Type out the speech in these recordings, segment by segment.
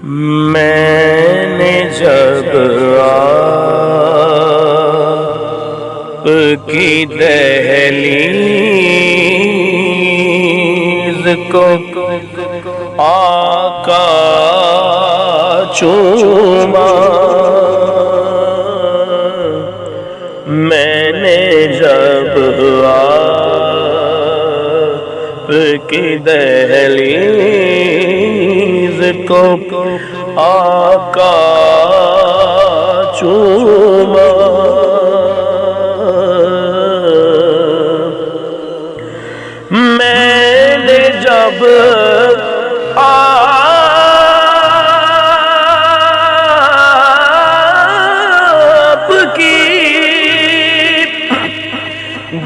میں نے جب آپ کی دہلیز کو آقا چوما، میں نے جب آپ کی دہلیز کو آقا چوما، میں نے جب آپ کی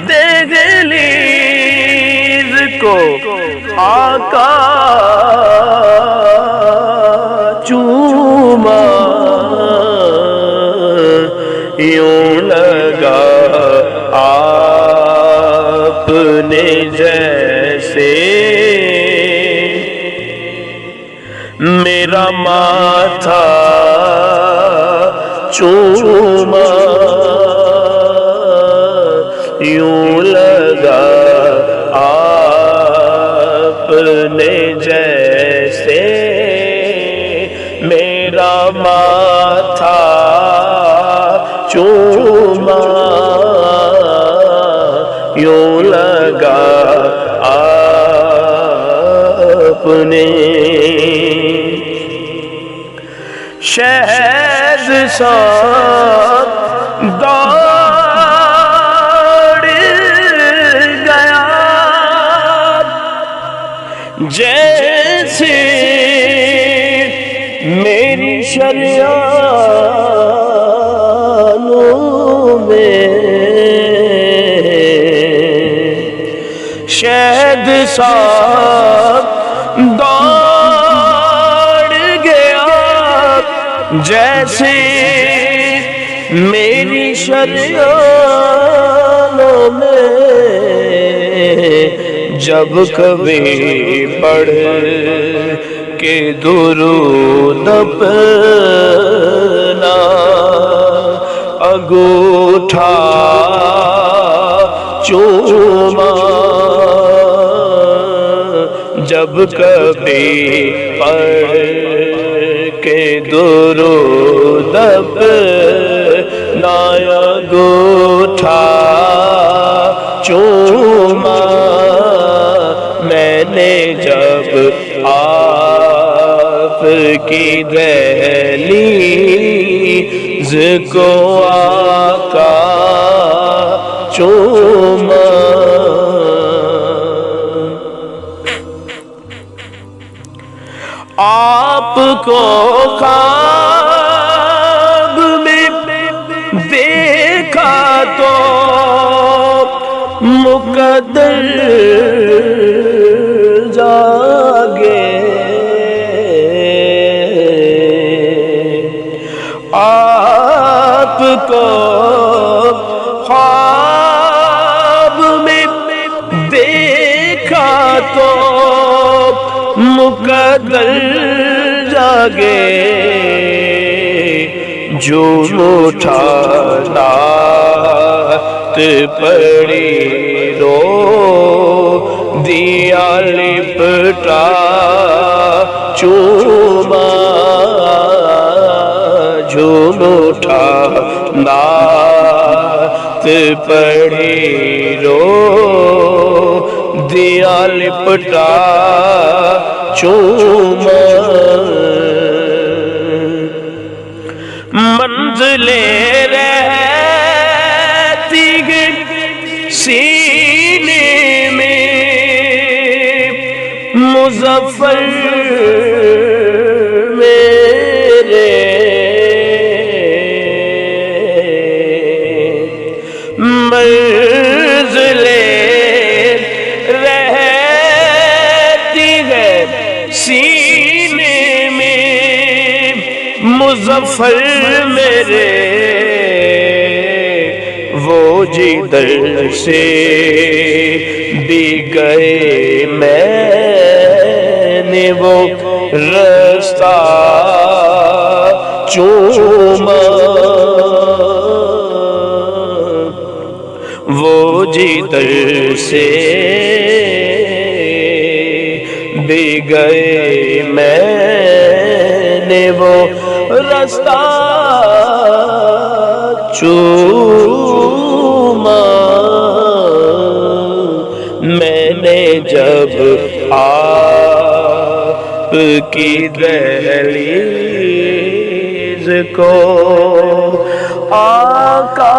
دہلیز کو آقا چوما، یوں لگا آپ نے جیسے میرا ماتھا چوما، یوں لگا آپ نے جیسے میرا ماتھا چوما، یوں لگا آپ نے شہد ساتھ دوڑ گیا، جیسے میری شریانوں میں شہد ساتھ دوڑ گیا، جیسے میری شریانوں میں جب کبھی پڑھ کے درود اپنا انگوٹھا چوما، جب کبھی پڑھ کے درود اپنا انگوٹھا چوما، میں نے جب آپ کی دہلیز کو آقا چوما، آپ کو خواب میں دیکھا تو مقدر جاگے، آپ کو خواب میں دیکھا تو مقدر جاگے، جو اٹھا نعت پڑی رو دیا لپٹا چوما، جو اٹھا نعت پڑی رو دیا لپٹا چوما، منزلیں رہتی گئی سینے میں مظفر میرے، منزلیں رہتی گئی سینے میں مظفر میرے، وہ جدھر سے بھی گئے میں نے وہ رستہ چوما، وہ جدھر سے بھی گئے میں نے وہ رستہ چوما، میں نے جب آپ کی دہلیز کو آقا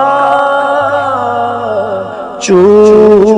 چوما،